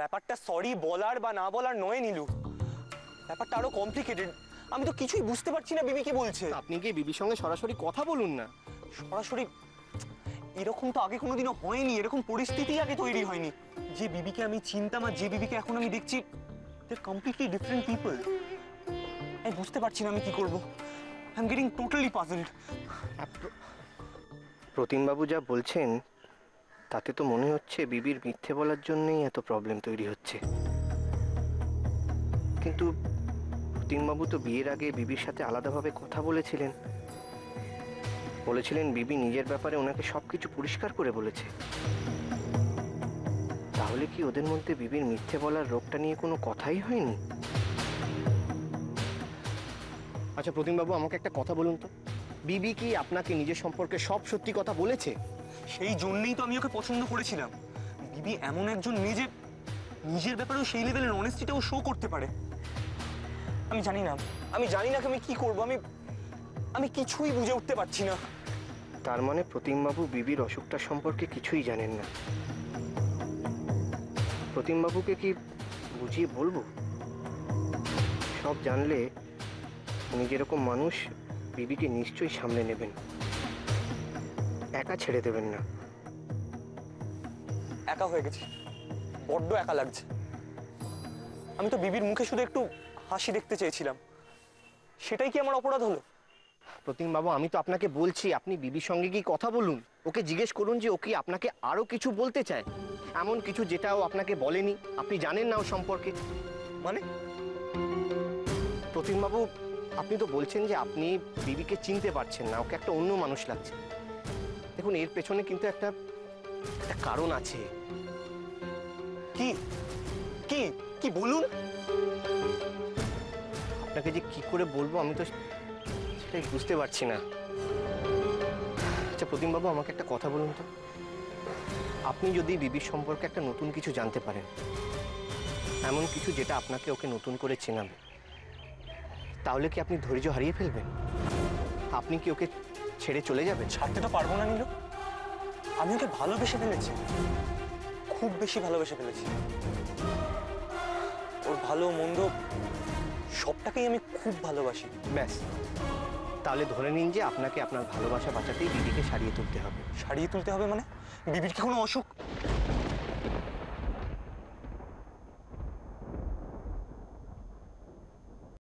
ব্যাপারটা সরি বলার বা না বলার নয় নীলু, ব্যাপারটা আরো কমপ্লিকেটেড। আমি তো কিছুই বুঝতে পারছি না বিবি কি বলছে। আপনি কি বিবির সঙ্গে সরাসরি কথা বলুন না। সরাসরি এরকম তো আগে কোনোদিনও হয়নি, এরকম পরিস্থিতি আগে তৈরি হয়নি। যে বিবিকে আমি চিনতাম আর যে বিবিকে এখন আমি দেখছি, দে কমপ্লিটলি ডিফারেন্ট পিপল। আমি বুঝতে পারছি না আমি কি করব। I am getting totally puzzled. প্রতিমবাবু যা বলছেন তাতে তো মনে হচ্ছে বিবির মিথ্যে বলার জন্যই এত প্রবলেম তৈরি হচ্ছে। কিন্তু প্রতিমবাবু তো বিয়ের আগে বিবির সাথে আলাদাভাবে কথা বলেছিলেন, বলেছিলেন বিবি নিজের ব্যাপারে ওনাকে সবকিছু পরিষ্কার করে বলেছে। তাহলে কি ওদের মধ্যে বিবির মিথ্যে বলার রোগটা নিয়ে কোনো কথাই হয়নি? আচ্ছা প্রতিমবাবু, আমাকে একটা কথা বলুন তো, বিবি কি আপনাকে নিজের সম্পর্কে সব সত্যি কথা বলেছে? সেই জন্যই তো আমি ওকে পছন্দ করেছিলাম। বিবি এমন একজন মেয়ে যে নিজের ব্যাপারেও সেই লেভেলের অনেস্টিটাও শো করতে পারে। আমি জানি না আমি কি করব। আমি কিছুই বুঝে উঠতে পারছি না। তার মানে প্রতিমবাবু বিবির অসুখটা সম্পর্কে কিছুই জানেন না। প্রতিমবাবুকে কি বুঝিয়ে বলবো? সব জানলে উনি যেরকম মানুষ, বিবিকে নিশ্চয়ই সামলে নেবেন, একা ছেড়ে দেবেন না। একা হয়ে গেছি, বড্ড একা লাগছে। আমি তো বিবির মুখে শুধু একটু হাসি দেখতে চেয়েছিলাম, সেটাই কি আমার অপরাধ হলো? প্রতিমবাবু, আমি তো আপনাকে বলছি আপনি বিবির সঙ্গে কি কথা বলুন, ওকে জিজ্ঞেস করুন যে ও কি আপনাকে আরো কিছু বলতে চায়, এমন কিছু যেটা ও আপনাকে বলেনি, আপনি জানেন না ও সম্পর্কে। মানে প্রতিমবাবু, আপনি তো বলছেন যে আপনি বিবিকে চিনতে পারছেন না, ওকে একটা অন্য মানুষ লাগছে। দেখুন, এর পেছনে কিন্তু একটা কারণ আছে। কি কি কি বলুন। আপনাকে যে কি করে বলবো আমি তো সেটাই বুঝতে পারছি না। আচ্ছা প্রতিমবাবু, আমাকে একটা কথা বলুন তো, আপনি যদি বিবির সম্পর্কে একটা নতুন কিছু জানতে পারেন, এমন কিছু যেটা আপনাকে ওকে নতুন করে চেনাবে, তাহলে কি আপনি ধৈর্য হারিয়ে ফেলবেন? আপনি কি ওকে ছেড়ে চলে যাবেন? ছাড়তে তো পারবো না নীলু। আমি ওকে ভালোবেসে ফেলেছি, খুব বেশি ভালোবেসে ফেলেছি। ওর ভালো মন্দ সবটাকেই আমি খুব ভালোবাসি। ব্যাস, তাহলে ধরে নিন যে আপনাকে আপনার ভালোবাসা বাঁচাতেই বিবিকে সারিয়ে তুলতে হবে। সারিয়ে তুলতে হবে মানে? বিবির কি কোনো অসুখ?